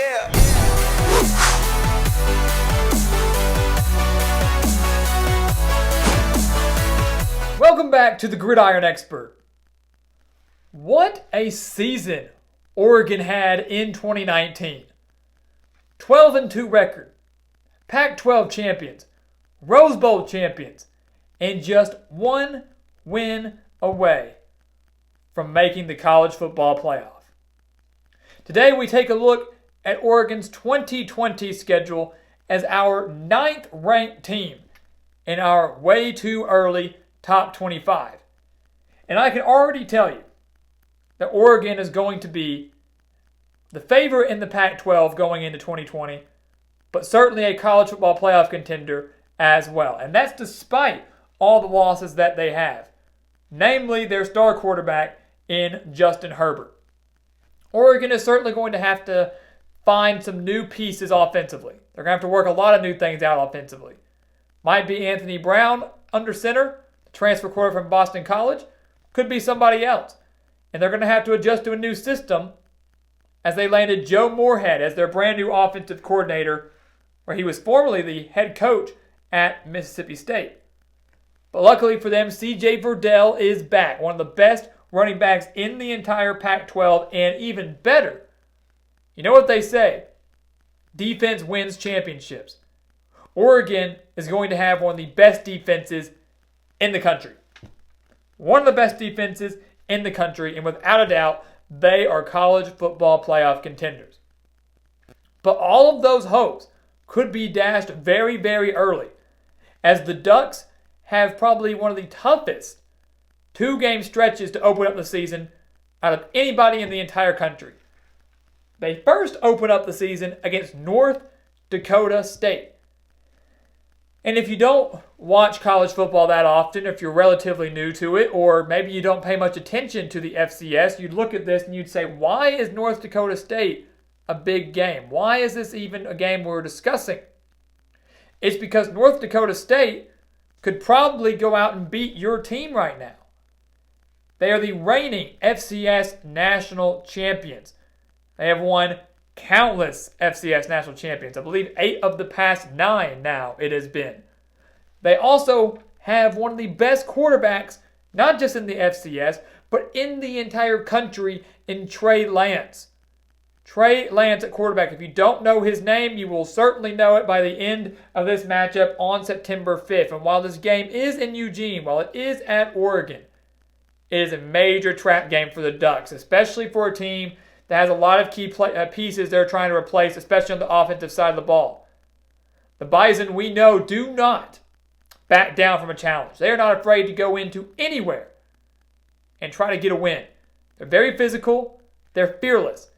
Yeah. Welcome back to the Gridiron Expert. What a season Oregon had in 2019. 12-2 record, Pac-12 champions, Rose Bowl champions, and just one win away from making the college football playoff. Today we take a look at Oregon's 2020 schedule as our 9th ranked team in our way too early top 25. And I can already tell you that Oregon is going to be the favorite in the Pac-12 going into 2020, but certainly a college football playoff contender as well. And that's despite all the losses that they have, namely their star quarterback in Justin Herbert. Oregon is certainly going to have to find some new pieces offensively. They're going to have to work a lot of new things out offensively. Might be Anthony Brown under center, the transfer quarterback from Boston College. Could be somebody else. And they're going to have to adjust to a new system as they landed Joe Moorhead as their brand new offensive coordinator, where he was formerly the head coach at Mississippi State. But luckily for them, C.J. Verdell is back, one of the best running backs in the entire Pac-12, and even better. You know what they say? Defense wins championships. Oregon is going to have one of the best defenses in the country. One of the best defenses in the country, and without a doubt, they are college football playoff contenders. But all of those hopes could be dashed very, very early, as the Ducks have probably one of the toughest two-game stretches to open up the season out of anybody in the entire country. They first open up the season against North Dakota State. And if you don't watch college football that often, if you're relatively new to it, or maybe you don't pay much attention to the FCS, you'd look at this and you'd say, why is North Dakota State a big game? Why is this even a game we're discussing? It's because North Dakota State could probably go out and beat your team right now. They are the reigning FCS national champions. They have won countless FCS national champions. I believe 8 of the past 9 now it has been. They also have one of the best quarterbacks, not just in the FCS, but in the entire country in Trey Lance. Trey Lance at quarterback. If you don't know his name, you will certainly know it by the end of this matchup on September 5th. And while this game is in Eugene, while it is at Oregon, it is a major trap game for the Ducks, especially for a team that has a lot of key pieces they're trying to replace, especially on the offensive side of the ball. The Bison, we know, do not back down from a challenge. They are not afraid to go into anywhere and try to get a win. They're very physical, they're fearless,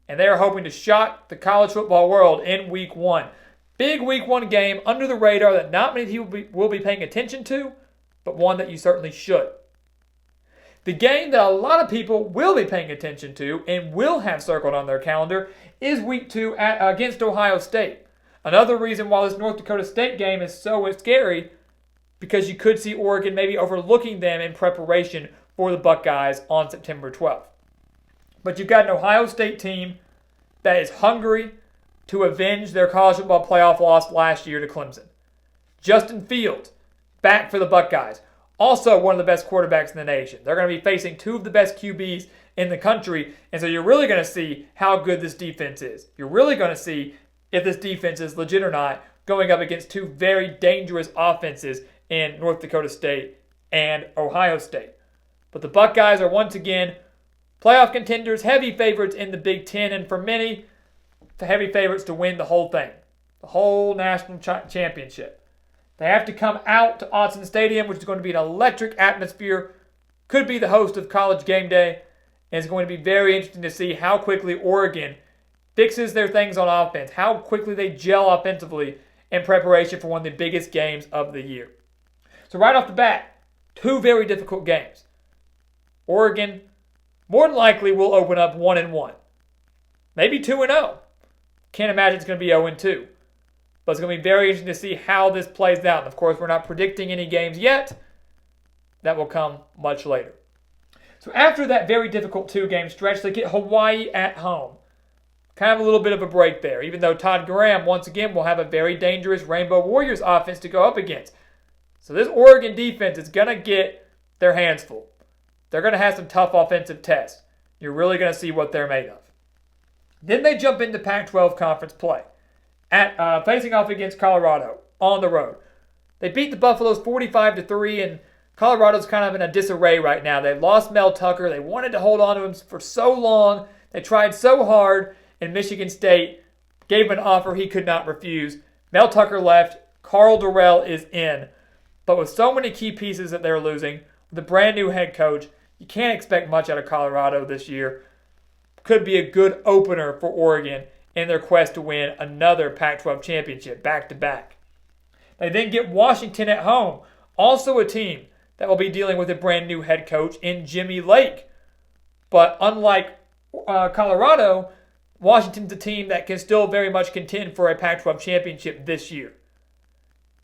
and they are hoping to shock the college football world in Week 1. Big Week 1 game under the radar that not many people will be paying attention to, but one that you certainly should. The game that a lot of people will be paying attention to and will have circled on their calendar is Week 2 against Ohio State. Another reason why this North Dakota State game is so scary, because you could see Oregon maybe overlooking them in preparation for the Buckeyes on September 12th. But you've got an Ohio State team that is hungry to avenge their college football playoff loss last year to Clemson. Justin Fields, back for the Buckeyes. Also one of the best quarterbacks in the nation. They're going to be facing 2 of the best QBs in the country, and so you're really going to see how good this defense is. You're really going to see if this defense is legit or not going up against 2 very dangerous offenses in North Dakota State and Ohio State. But the Buckeyes are once again playoff contenders, heavy favorites in the Big Ten, and for many, the heavy favorites to win the whole thing, the whole national championship. They have to come out to Autzen Stadium, which is going to be an electric atmosphere. Could be the host of College Game Day. And it's going to be very interesting to see how quickly Oregon fixes their things on offense, how quickly they gel offensively in preparation for one of the biggest games of the year. So right off the bat, 2 very difficult games. Oregon more than likely will open up 1-1. Maybe 2-0. Can't imagine it's going to be 0-2. But it's going to be very interesting to see how this plays out. And of course, we're not predicting any games yet. That will come much later. So after that very difficult 2-game stretch, they get Hawaii at home. kind of a little bit of a break there, even though Todd Graham, once again, will have a very dangerous Rainbow Warriors offense to go up against. So this Oregon defense is going to get their hands full. They're going to have some tough offensive tests. You're really going to see what they're made of. Then they jump into Pac-12 conference play, facing off against Colorado on the road. They beat the Buffaloes 45-3, and Colorado's kind of in a disarray right now. They lost Mel Tucker. They wanted to hold on to him for so long. They tried so hard, and Michigan State gave him an offer he could not refuse. Mel Tucker left. Carl Durrell is in. But with so many key pieces that they're losing, with a brand new head coach, you can't expect much out of Colorado this year. Could be a good opener for Oregon in their quest to win another Pac-12 championship back-to-back. They then get Washington at home, also a team that will be dealing with a brand new head coach in Jimmy Lake. But unlike Colorado, Washington's a team that can still very much contend for a Pac-12 championship this year.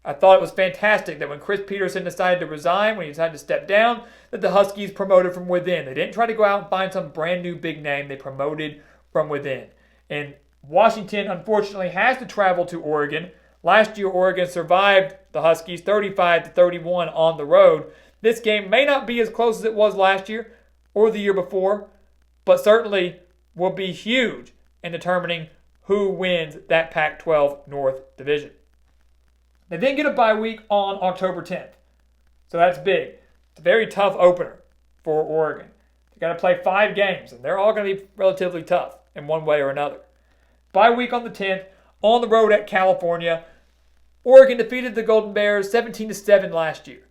I thought it was fantastic that when Chris Peterson decided to resign, when he decided to step down, that the Huskies promoted from within. They didn't try to go out and find some brand new big name. They promoted from within. And Washington, unfortunately, has to travel to Oregon. Last year, Oregon survived the Huskies 35-31 on the road. This game may not be as close as it was last year or the year before, but certainly will be huge in determining who wins that Pac-12 North Division. They then get a bye week on October 10th. So that's big. It's a very tough opener for Oregon. They've got to play 5 games, and they're all going to be relatively tough in one way or another. Bye week on the 10th, on the road at California. Oregon defeated the Golden Bears 17-7 last year.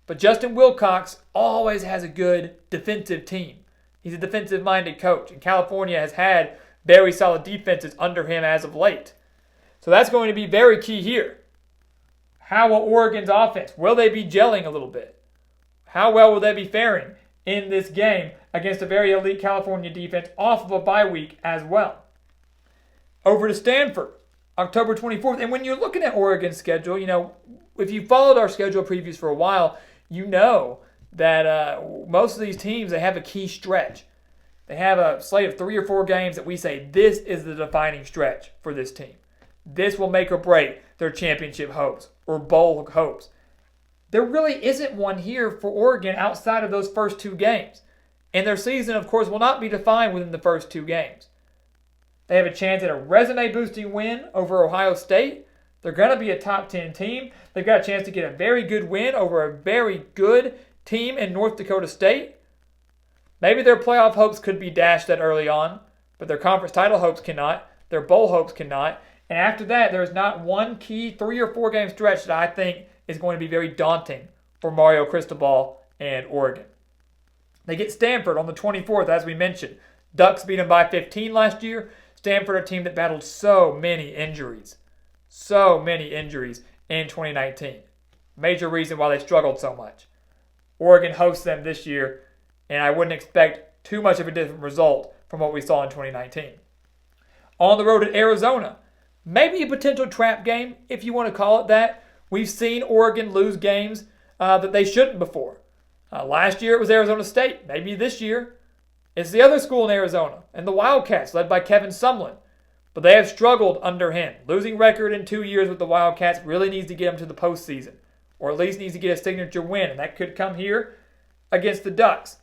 But Justin Wilcox always has a good defensive team. He's a defensive-minded coach, and California has had very solid defenses under him as of late. So that's going to be very key here. How will Oregon's offense, will they be gelling a little bit? How well will they be faring in this game against a very elite California defense off of a bye week as well? Over to Stanford, October 24th. And when you're looking at Oregon's schedule, you know, if you followed our schedule previews for a while, you know that most of these teams, they have a key stretch. They have a slate of 3 or 4 games that we say this is the defining stretch for this team. This will make or break their championship hopes or bowl hopes. There really isn't one here for Oregon outside of those first 2 games. And their season, of course, will not be defined within the first 2 games. They have a chance at a resume-boosting win over Ohio State. They're going to be a top 10 team. They've got a chance to get a very good win over a very good team in North Dakota State. Maybe their playoff hopes could be dashed that early on, but their conference title hopes cannot. Their bowl hopes cannot. And after that, there's not one key 3 or 4 game stretch that I think is going to be very daunting for Mario Cristobal and Oregon. They get Stanford on the 24th, as we mentioned. Ducks beat them by 15 last year. Stanford, a team that battled so many injuries. So many injuries in 2019. Major reason why they struggled so much. Oregon hosts them this year, and I wouldn't expect too much of a different result from what we saw in 2019. On the road at Arizona. Maybe a potential trap game, if you want to call it that. We've seen Oregon lose games that they shouldn't before. Last year it was Arizona State. Maybe this year it's the other school in Arizona and the Wildcats led by Kevin Sumlin. But they have struggled under him. Losing record in 2 years with the Wildcats really needs to get them to the postseason. Or at least needs to get a signature win. And that could come here against the Ducks.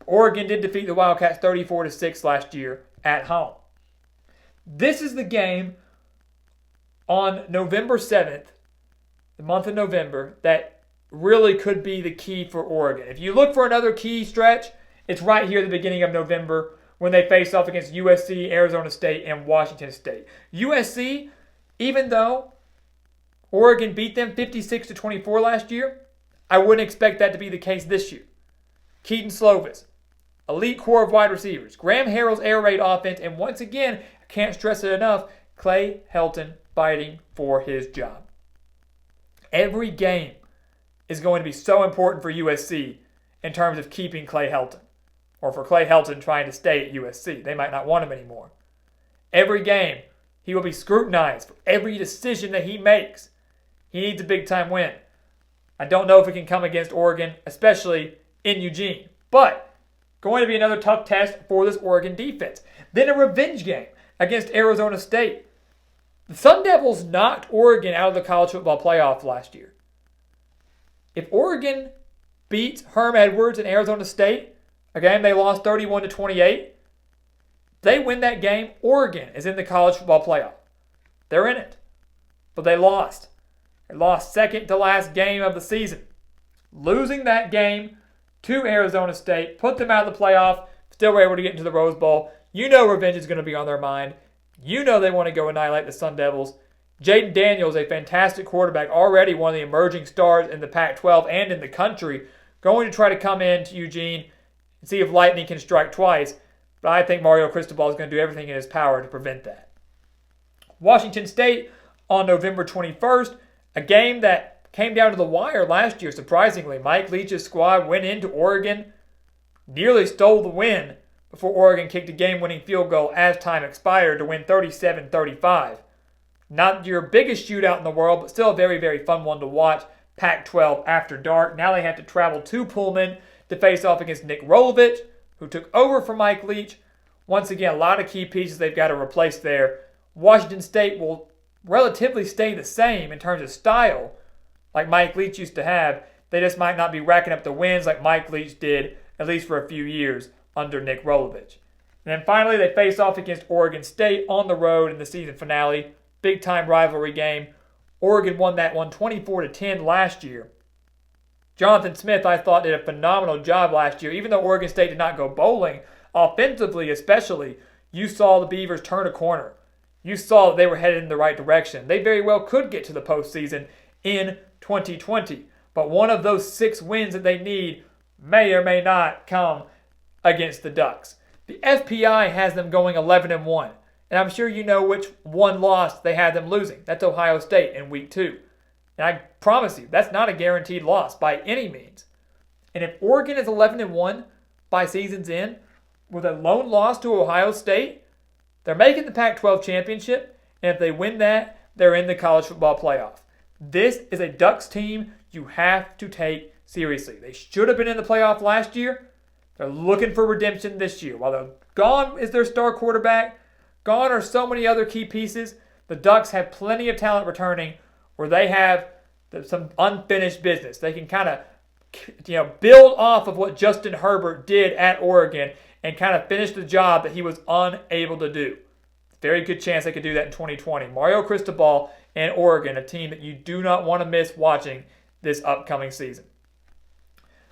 Oregon did defeat the Wildcats 34-6 last year at home. This is the game on November 7th, the month of November, that really could be the key for Oregon. If you look for another key stretch, it's right here at the beginning of November when they face off against USC, Arizona State, and Washington State. USC, even though Oregon beat them 56-24 last year, I wouldn't expect that to be the case this year. Keaton Slovis, elite core of wide receivers, Graham Harrell's air raid offense, and once again, I can't stress it enough, Clay Helton fighting for his job. Every game is going to be so important for USC in terms of keeping Clay Helton, or for Clay Helton trying to stay at USC. They might not want him anymore. Every game, he will be scrutinized for every decision that he makes. He needs a big-time win. I don't know if it can come against Oregon, especially in Eugene, but going to be another tough test for this Oregon defense. Then a revenge game. against Arizona State. The Sun Devils knocked Oregon out of the college football playoff last year. If Oregon beats Herm Edwards and Arizona State, a game they lost 31-28, they win that game, Oregon is in the college football playoff. They're in it. But they lost. They lost second to last game of the season. Losing that game to Arizona State put them out of the playoff, still were able to get into the Rose Bowl. You know revenge is going to be on their mind. You know they want to go annihilate the Sun Devils. Jaden Daniels, a fantastic quarterback, already one of the emerging stars in the Pac-12 and in the country, going to try to come into Eugene and see if lightning can strike twice. But I think Mario Cristobal is going to do everything in his power to prevent that. Washington State on November 21st, a game that came down to the wire last year, surprisingly. Mike Leach's squad went into Oregon, nearly stole the win before Oregon kicked a game-winning field goal as time expired to win 37-35. Not your biggest shootout in the world, but still a very, very fun one to watch. Pac-12 after dark. Now they have to travel to Pullman to face off against Nick Rolovich, who took over for Mike Leach. Once again, a lot of key pieces they've got to replace there. Washington State will relatively stay the same in terms of style, like Mike Leach used to have. They just might not be racking up the wins like Mike Leach did, at least for a few years, under Nick Rolovich. And then finally, they face off against Oregon State on the road in the season finale. Big-time rivalry game. Oregon won that one 24-10 last year. Jonathan Smith, I thought, did a phenomenal job last year. Even though Oregon State did not go bowling, offensively especially, you saw the Beavers turn a corner. You saw that they were headed in the right direction. They very well could get to the postseason in 2020. But one of those 6 wins that they need may or may not come against the Ducks. The FPI has them going 11-1. And I'm sure you know which one loss they had them losing. That's Ohio State in week 2. And I promise you, that's not a guaranteed loss by any means. And if Oregon is 11-1 by season's end with a lone loss to Ohio State, they're making the Pac-12 championship. And if they win that, they're in the college football playoff. This is a Ducks team you have to take seriously. They should have been in the playoff last year. They're looking for redemption this year. While gone is their star quarterback, gone are so many other key pieces. The Ducks have plenty of talent returning where they have some unfinished business. They can kind of build off of what Justin Herbert did at Oregon and kind of finish the job that he was unable to do. Very good chance they could do that in 2020. Mario Cristobal and Oregon, a team that you do not want to miss watching this upcoming season.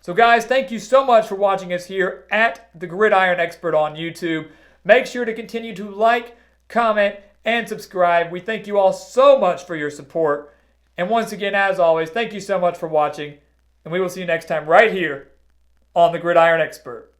So guys, thank you so much for watching us here at the Gridiron Expert on YouTube. Make sure to continue to like, comment, and subscribe. We thank you all so much for your support. And once again, as always, thank you so much for watching. And we will see you next time right here on the Gridiron Expert.